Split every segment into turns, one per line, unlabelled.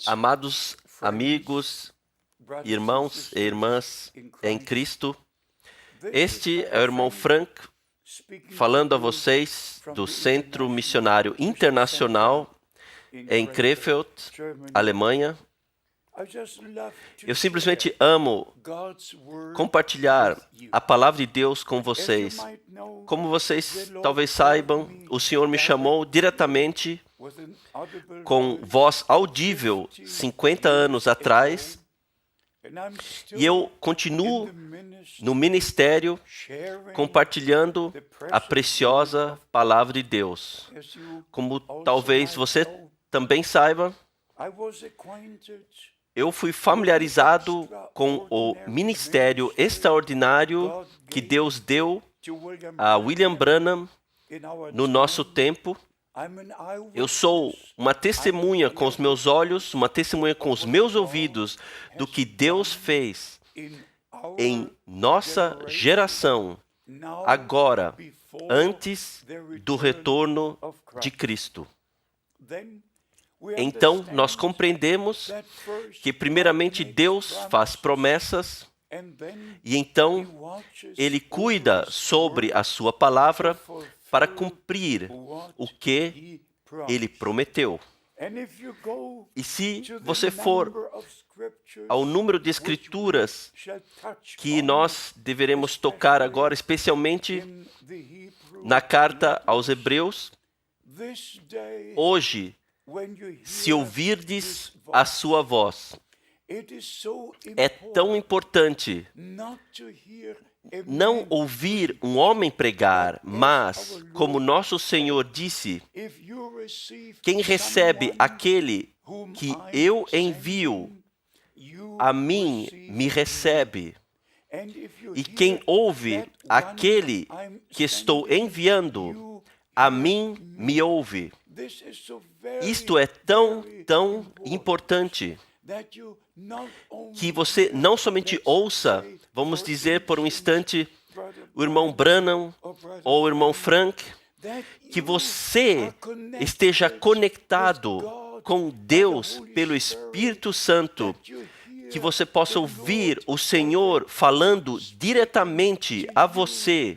Amados amigos, irmãos e irmãs em Cristo, este é o irmão Frank falando a vocês do Centro Missionário Internacional em Krefeld, Alemanha. Eu simplesmente amo compartilhar a palavra de Deus com vocês. Como vocês talvez saibam, o Senhor me chamou diretamente com voz audível 50 anos atrás, e eu continuo no ministério compartilhando a preciosa palavra de Deus. Como talvez você também saiba, eu fui familiarizado com o ministério extraordinário que Deus deu a William Branham no nosso tempo. Eu sou uma testemunha com os meus olhos, uma testemunha com os meus ouvidos do que Deus fez em nossa geração, agora, antes do retorno de Cristo. Então, nós compreendemos que, primeiramente, Deus faz promessas e, então, Ele cuida sobre a sua palavra para cumprir o que Ele prometeu. E se você for ao número de escrituras que nós deveremos tocar agora, especialmente na carta aos Hebreus, hoje, se ouvirdes a sua voz, é tão importante não ouvir um homem pregar, mas, como nosso Senhor disse, quem recebe aquele que eu envio, a mim me recebe. E quem ouve aquele que estou enviando, a mim me ouve. Isto é tão importante que você não somente ouça, vamos dizer por um instante, o irmão Branham ou o irmão Frank, que você esteja conectado com Deus pelo Espírito Santo, que você possa ouvir o Senhor falando diretamente a você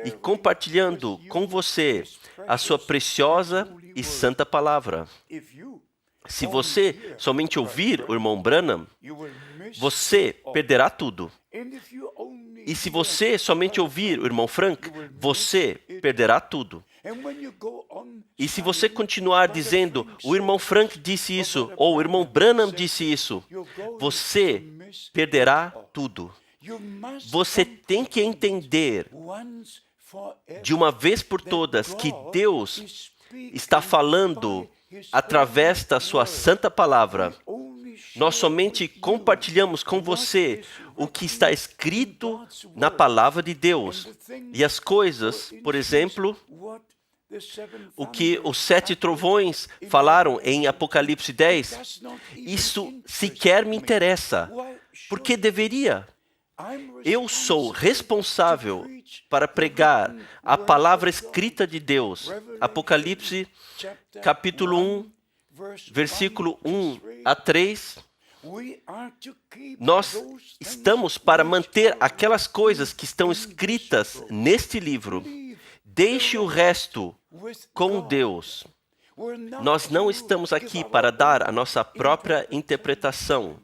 e compartilhando com você a sua preciosa e santa palavra. Se você somente ouvir o irmão Branham, você perderá tudo. E se você somente ouvir o irmão Frank, você perderá tudo. E se você continuar dizendo, o irmão Frank disse isso, ou o irmão Branham disse isso, você perderá tudo. Você tem que entender de uma vez por todas que Deus está falando através da sua santa palavra. Nós somente compartilhamos com você o que está escrito na palavra de Deus. E as coisas, por exemplo, o que os 7 trovões falaram em Apocalipse 10, isso sequer me interessa. Porque deveria. Eu sou responsável para pregar a palavra escrita de Deus. Apocalipse, capítulo 1, versículo 1 a 3. Nós estamos para manter aquelas coisas que estão escritas neste livro. Deixe o resto com Deus. Nós não estamos aqui para dar a nossa própria interpretação.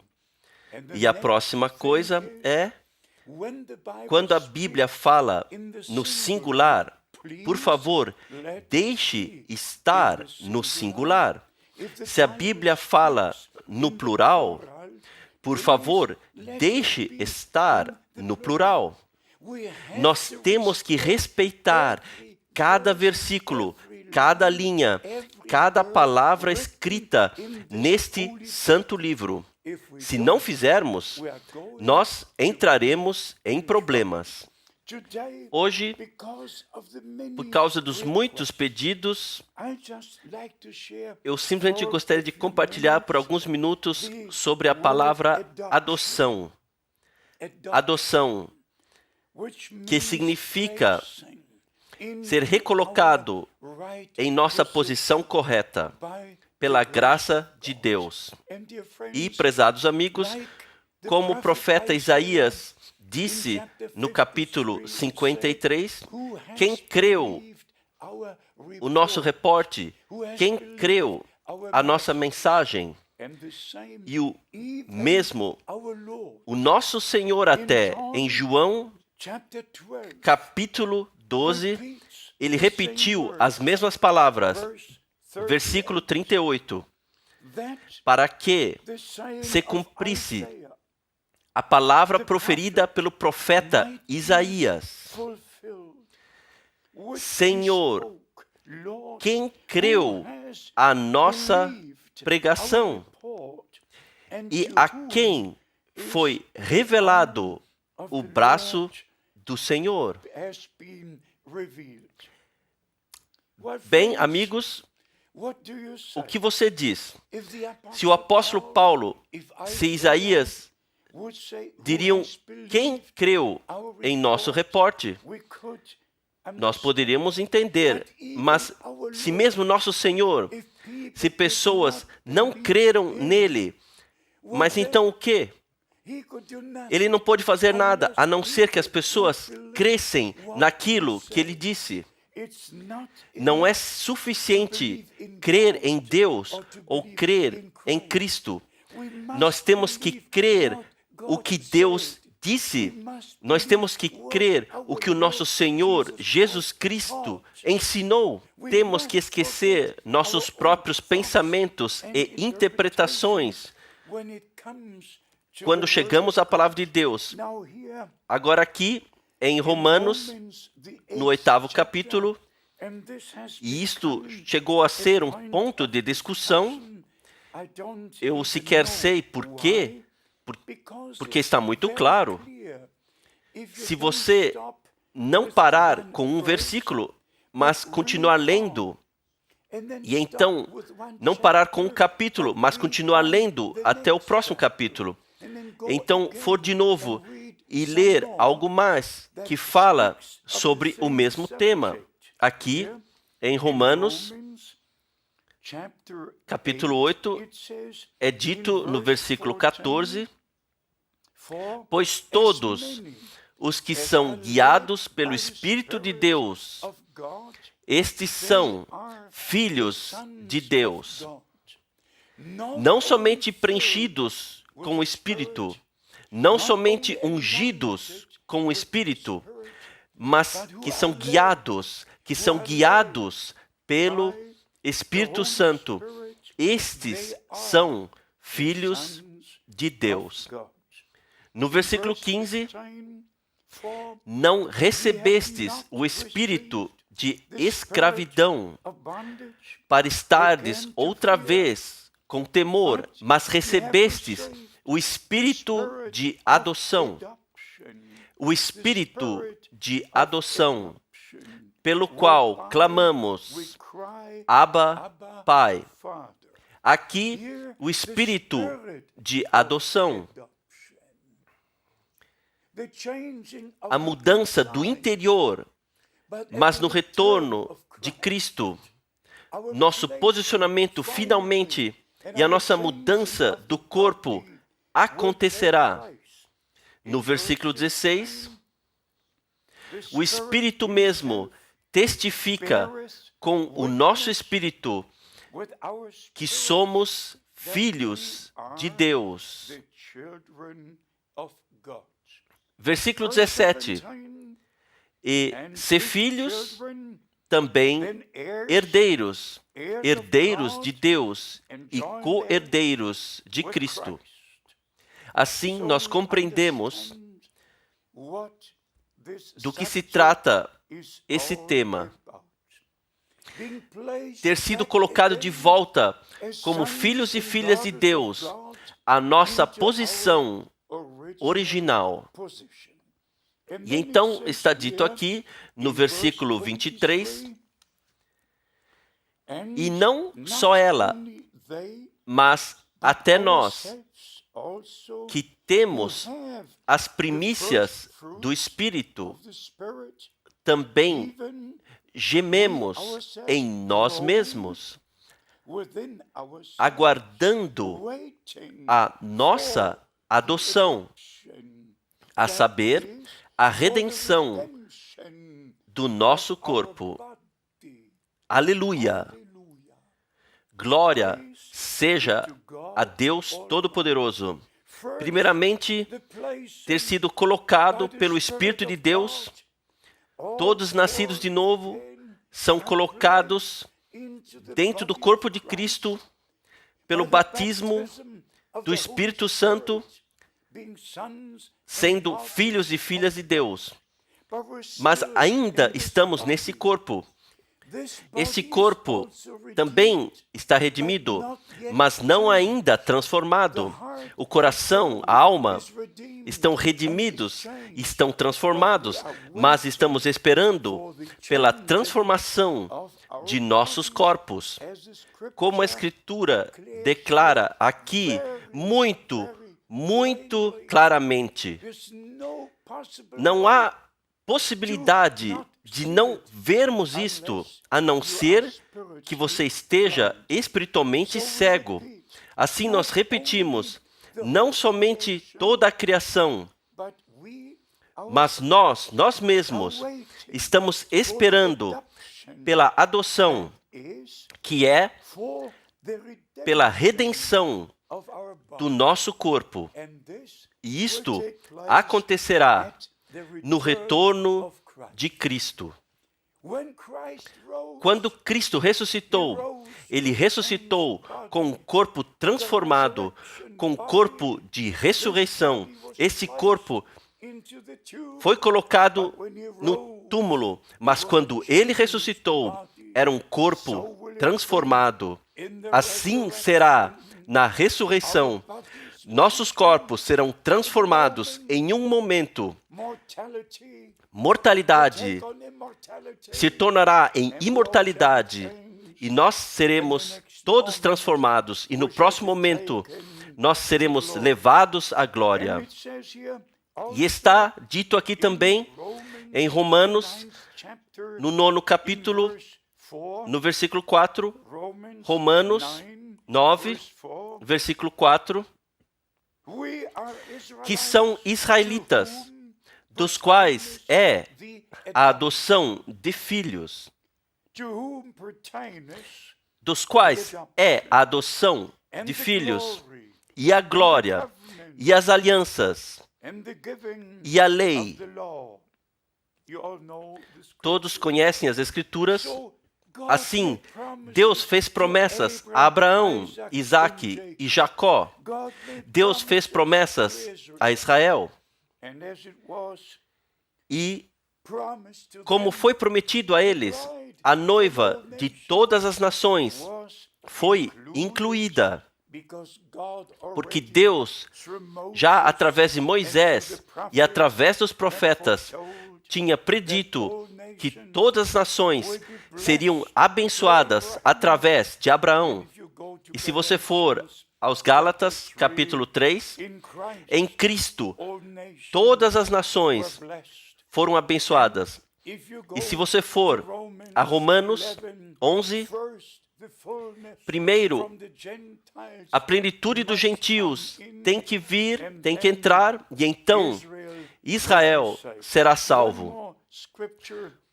E a próxima coisa é, quando a Bíblia fala no singular, por favor, deixe estar no singular. Se a Bíblia fala no plural, por favor, deixe estar no plural. Nós temos que respeitar cada versículo, cada linha, cada palavra escrita neste santo livro. Se não fizermos, nós entraremos em problemas. Hoje, por causa dos muitos pedidos, eu simplesmente gostaria de compartilhar por alguns minutos sobre a palavra adoção. Adoção, que significa ser recolocado em nossa posição correta pela graça de Deus. E, prezados amigos, como o profeta Isaías disse no capítulo 53, quem creu o nosso reporte, quem creu a nossa mensagem, e o mesmo, o nosso Senhor até, em João capítulo 12, ele repetiu as mesmas palavras, versículo 38, para que se cumprisse a palavra proferida pelo profeta Isaías. Senhor, quem creu a nossa pregação e a quem foi revelado o braço do Senhor? Bem, amigos, o que você diz? Se o apóstolo Paulo, se Isaías diriam quem creu em nosso reporte, nós poderíamos entender, mas se mesmo nosso Senhor, se pessoas não creram nele, mas então o quê? Ele não pôde fazer nada, a não ser que as pessoas crescem naquilo que ele disse. Não é suficiente crer em Deus ou crer em Cristo. Nós temos que crer o que Deus disse. Nós temos que crer o que o nosso Senhor Jesus Cristo ensinou. Temos que esquecer nossos próprios pensamentos e interpretações quando chegamos à palavra de Deus. Agora aqui, em Romanos, no 8º capítulo, e isto chegou a ser um ponto de discussão, eu sequer sei por quê, porque está muito claro. Se você não parar com um versículo, mas continuar lendo, e então não parar com um capítulo, mas continuar lendo até o próximo capítulo, então for de novo e ler algo mais que fala sobre o mesmo tema. Aqui em Romanos, capítulo 8, é dito no versículo 14, pois todos os que são guiados pelo Espírito de Deus, estes são filhos de Deus. Não somente preenchidos com o Espírito, não somente ungidos com o Espírito, mas que são guiados pelo Espírito Santo. Estes são filhos de Deus. No versículo 15, não recebestes o espírito de escravidão para estardes outra vez com temor, mas recebestes o espírito de adoção. O espírito de adoção, pelo qual clamamos, Abba, Pai. Aqui, o espírito de adoção. A mudança do interior, mas no retorno de Cristo, nosso posicionamento finalmente e a nossa mudança do corpo acontecerá. No versículo 16, o Espírito mesmo testifica com o nosso espírito que somos filhos de Deus. Versículo 17. E se filhos, também herdeiros, herdeiros de Deus e co-herdeiros de Cristo. Assim, nós compreendemos do que se trata esse tema. Ter sido colocado de volta como filhos e filhas de Deus, a nossa posição original. E então está dito aqui no versículo 23, e não só ela, mas até nós, que temos as primícias do Espírito, também gememos em nós mesmos, aguardando a nossa adoção, a saber, a redenção do nosso corpo. Aleluia! Glória seja a Deus Todo-Poderoso. Primeiramente, ter sido colocado pelo Espírito de Deus. Todos nascidos de novo são colocados dentro do corpo de Cristo pelo batismo do Espírito Santo, sendo filhos e filhas de Deus. Mas ainda estamos nesse corpo. Esse corpo também está redimido, mas não ainda transformado. O coração, a alma, estão redimidos, estão transformados, mas estamos esperando pela transformação de nossos corpos. Como a Escritura declara aqui muito claramente, não há possibilidade de não vermos isto, a não ser que você esteja espiritualmente cego. Assim nós repetimos, não somente toda a criação, mas nós mesmos, estamos esperando pela adoção, que é pela redenção do nosso corpo. E isto acontecerá no retorno de Cristo. Quando Cristo ressuscitou, Ele ressuscitou com um corpo transformado, com um corpo de ressurreição. Esse corpo foi colocado no túmulo, mas quando Ele ressuscitou, era um corpo transformado. Assim será na ressurreição. Nossos corpos serão transformados em um momento. Mortalidade se tornará em imortalidade e nós seremos todos transformados. E no próximo momento, nós seremos levados à glória. E está dito aqui também em Romanos, no 9º capítulo, no versículo 4, Romanos 9, versículo 4, que são israelitas, dos quais é a adoção de filhos, dos quais é a adoção de filhos, e a glória, e as alianças, e a lei. Todos conhecem as Escrituras. Assim, Deus fez promessas a Abraão, Isaque e Jacó. Deus fez promessas a Israel. E, como foi prometido a eles, a noiva de todas as nações foi incluída. Porque Deus, já através de Moisés e através dos profetas, tinha predito que todas as nações seriam abençoadas através de Abraão. E se você for aos Gálatas, capítulo 3, em Cristo, todas as nações foram abençoadas. E se você for a Romanos 11, primeiro, a plenitude dos gentios tem que vir, tem que entrar, e então Israel será salvo.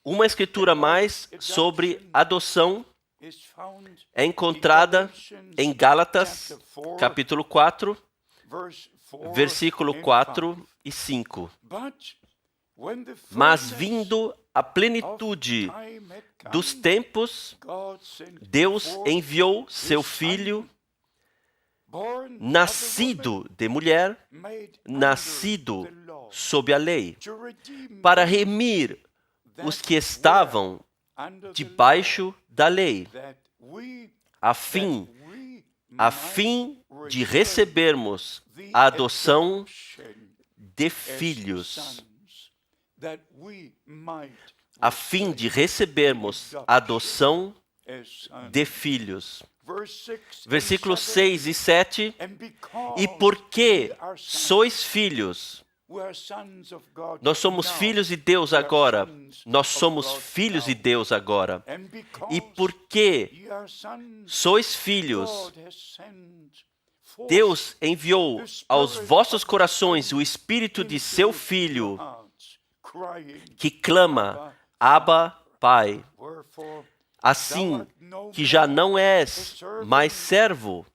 Uma escritura mais sobre adoção é encontrada em Gálatas, capítulo 4, versículo 4 e 5. Mas vindo a plenitude dos tempos, Deus enviou seu Filho, nascido de mulher, nascido sob a lei, para remir os que estavam debaixo da lei, a fim de recebermos a adoção de filhos. A fim de recebermos a adoção de filhos. Versículos 6 e 7. E porque sois filhos, Nós somos filhos de Deus agora. Nós somos filhos de Deus agora. E porque sois filhos, Deus enviou aos vossos corações o Espírito de seu Filho, que clama, Abba, Pai. Assim que já não és mais servo,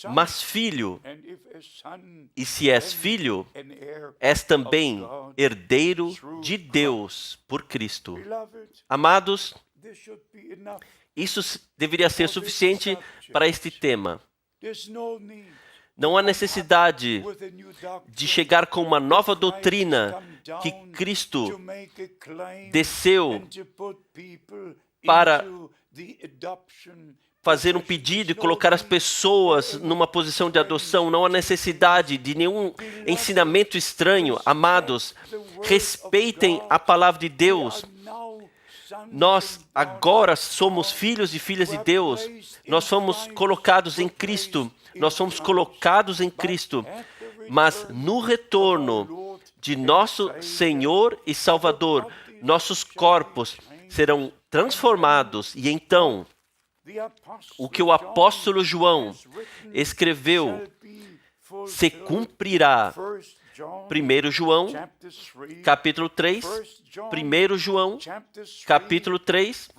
mas filho. E se és filho, és também herdeiro de Deus por Cristo. Amados, isso deveria ser suficiente para este tema. Não há necessidade de chegar com uma nova doutrina que Cristo desceu para fazer um pedido e colocar as pessoas numa posição de adoção. Não há necessidade de nenhum ensinamento estranho. Amados, respeitem a palavra de Deus. Nós agora somos filhos e filhas de Deus. Nós fomos colocados em Cristo. Nós fomos colocados em Cristo. Mas no retorno de nosso Senhor e Salvador, nossos corpos serão transformados. E então, o que o apóstolo João escreveu se cumprirá. 1 João, capítulo 3, 1 João, capítulo 3,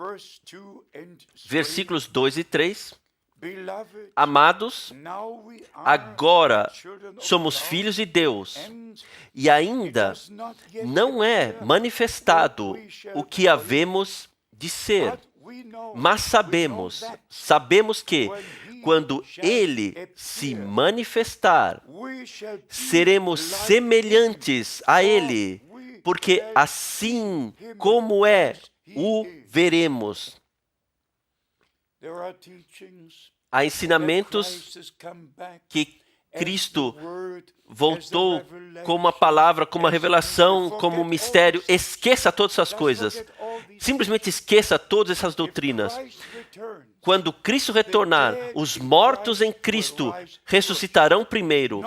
versículos 2 e 3. Amados, agora somos filhos de Deus, e ainda não é manifestado o que havemos de ser. Mas sabemos que, quando Ele se manifestar, seremos semelhantes a Ele, porque assim como é, o veremos. Há ensinamentos que Cristo voltou como uma palavra, como uma revelação, como um mistério. Esqueça todas essas coisas. Simplesmente esqueça todas essas doutrinas. Quando Cristo retornar, os mortos em Cristo ressuscitarão primeiro.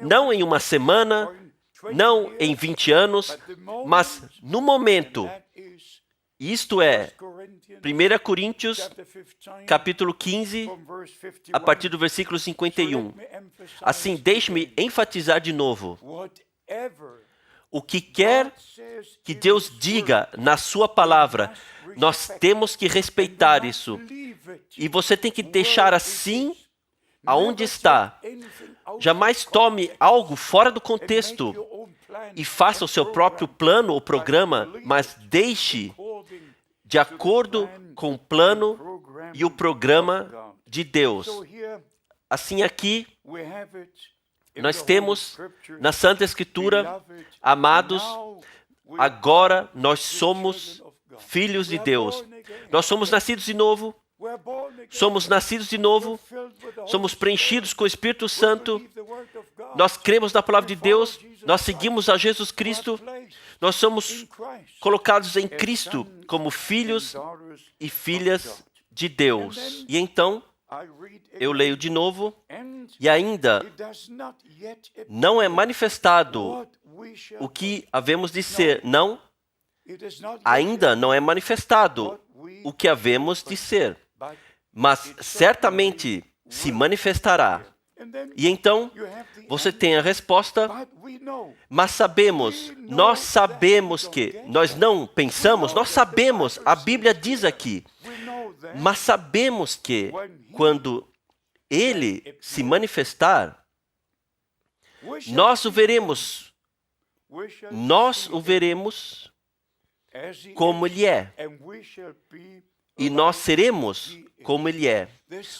Não em uma semana, não em 20 anos, mas no momento. Isto é, 1 Coríntios, capítulo 15, a partir do versículo 51. Assim, deixe-me enfatizar de novo. O que quer que Deus diga na sua palavra, nós temos que respeitar isso. E você tem que deixar assim aonde está. Jamais tome algo fora do contexto e faça o seu próprio plano ou programa, mas deixe de acordo com o plano e o programa de Deus. Assim aqui, nós temos na Santa Escritura, amados, agora nós somos filhos de Deus. Nós somos nascidos de novo. Somos nascidos de novo. Somos preenchidos com o Espírito Santo. Nós cremos na palavra de Deus. Nós seguimos a Jesus Cristo. Nós somos colocados em Cristo como filhos e filhas de Deus. E então, eu leio de novo, e ainda não é manifestado o que havemos de ser. Não, ainda não é manifestado o que havemos de ser, mas certamente se manifestará. E então, você tem a resposta, mas sabemos, nós sabemos que, nós não pensamos, nós sabemos, a Bíblia diz aqui, mas sabemos que, quando Ele se manifestar, nós o veremos como Ele é. E nós seremos como Ele é.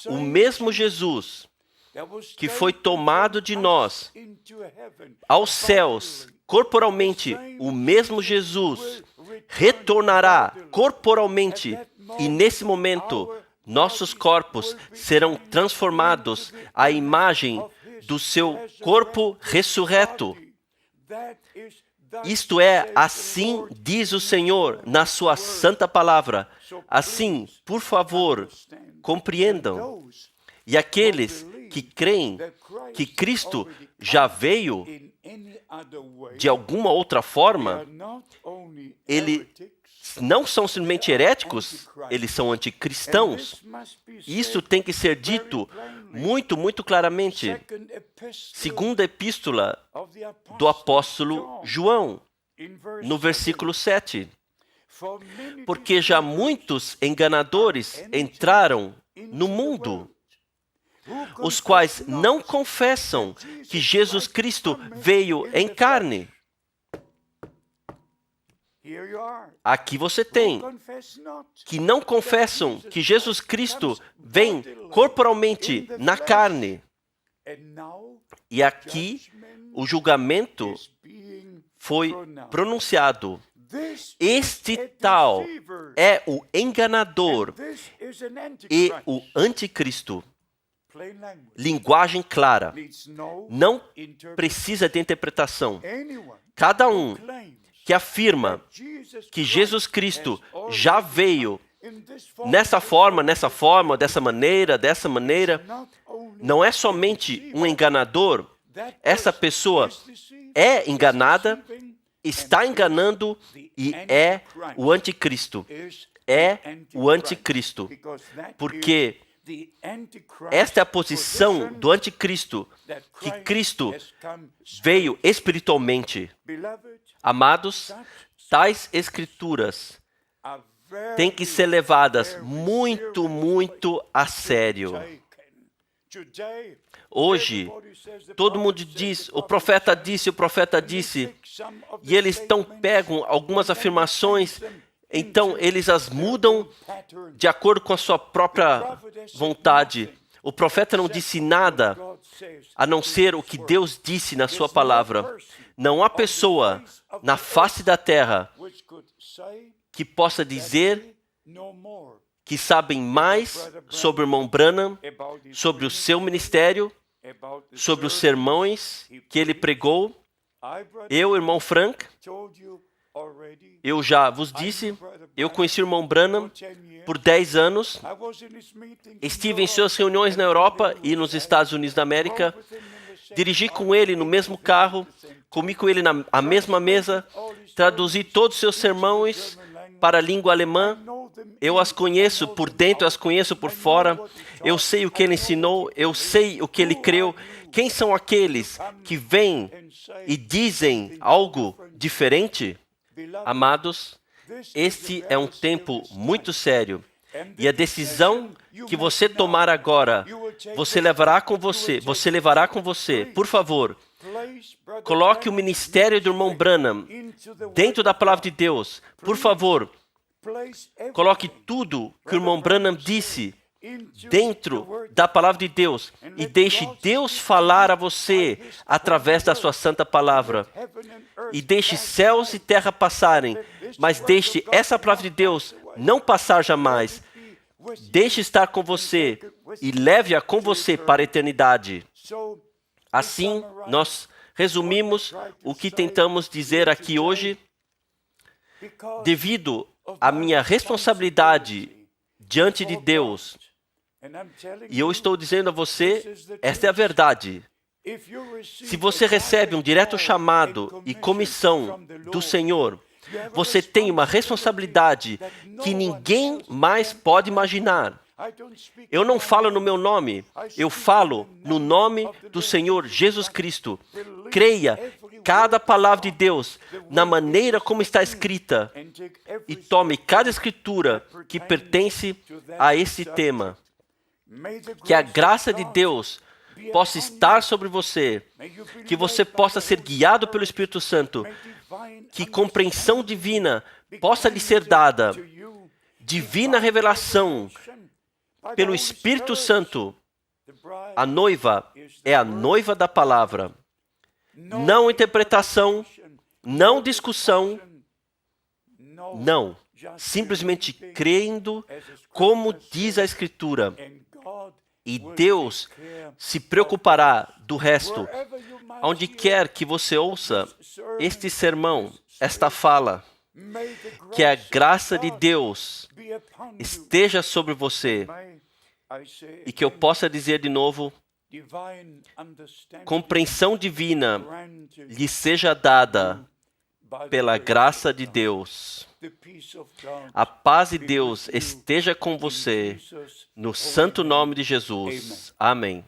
O mesmo Jesus que foi tomado de nós aos céus, corporalmente, o mesmo Jesus retornará corporalmente, e nesse momento, nossos corpos serão transformados à imagem do seu corpo ressurreto. Isto é, assim diz o Senhor na sua santa palavra. Assim, por favor, compreendam. E aqueles que creem que Cristo já veio de alguma outra forma, eles não são simplesmente heréticos, eles são anticristãos. Isso tem que ser dito muito, muito claramente. Segunda epístola do apóstolo João, no versículo 7. Porque já muitos enganadores entraram no mundo, os quais não confessam que Jesus Cristo veio em carne. Aqui você tem, que não confessam que Jesus Cristo vem corporalmente na carne. E aqui o julgamento foi pronunciado. Este tal é o enganador e o anticristo. Linguagem clara. Não precisa de interpretação. Cada um que afirma que Jesus Cristo já veio nessa forma, dessa maneira, não é somente um enganador. Essa pessoa é enganada, está enganando e é o anticristo. É o anticristo. Porque esta é a posição do anticristo, que Cristo veio espiritualmente. Amados, tais escrituras têm que ser levadas muito, muito a sério. Hoje, todo mundo diz, o profeta disse, e eles pegam algumas afirmações, então eles as mudam de acordo com a sua própria vontade. O profeta não disse nada a não ser o que Deus disse na sua palavra. Não há pessoa na face da terra que possa dizer que sabem mais sobre o irmão Branham, sobre o seu ministério, sobre os sermões que ele pregou. Eu, irmão Frank, eu já vos disse, eu conheci o irmão Branham por 10 anos. Estive em suas reuniões na Europa e nos Estados Unidos da América. Dirigi com ele no mesmo carro, comi com ele na mesma mesa, traduzi todos os seus sermões para a língua alemã. Eu as conheço por dentro, eu as conheço por fora. Eu sei o que ele ensinou, eu sei o que ele creu. Quem são aqueles que vêm e dizem algo diferente? Amados, este é um tempo muito sério. E a decisão que você tomar agora, você levará com você. Por favor, coloque o ministério do irmão Branham dentro da palavra de Deus. Por favor, coloque tudo que o irmão Branham disse dentro da palavra de Deus e deixe Deus falar a você através da sua santa palavra. E deixe céus e terra passarem, mas deixe essa palavra de Deus não passar jamais. Deixe estar com você e leve-a com você para a eternidade. Assim, nós resumimos o que tentamos dizer aqui hoje. Devido à minha responsabilidade diante de Deus, e eu estou dizendo a você, esta é a verdade. Se você recebe um direto chamado e comissão do Senhor, você tem uma responsabilidade que ninguém mais pode imaginar. Eu não falo no meu nome, eu falo no nome do Senhor Jesus Cristo. Creia cada palavra de Deus na maneira como está escrita e tome cada escritura que pertence a esse tema. Que a graça de Deus possa estar sobre você, que você possa ser guiado pelo Espírito Santo, que compreensão divina possa lhe ser dada, divina revelação pelo Espírito Santo. A noiva é a noiva da palavra. Não interpretação, não discussão, não. Simplesmente crendo como diz a Escritura. E Deus se preocupará do resto. Onde quer que você ouça este sermão, esta fala, que a graça de Deus esteja sobre você, E que eu possa dizer de novo, compreensão divina lhe seja dada pela graça de Deus. A paz de Deus esteja com você, no santo nome de Jesus. Amém.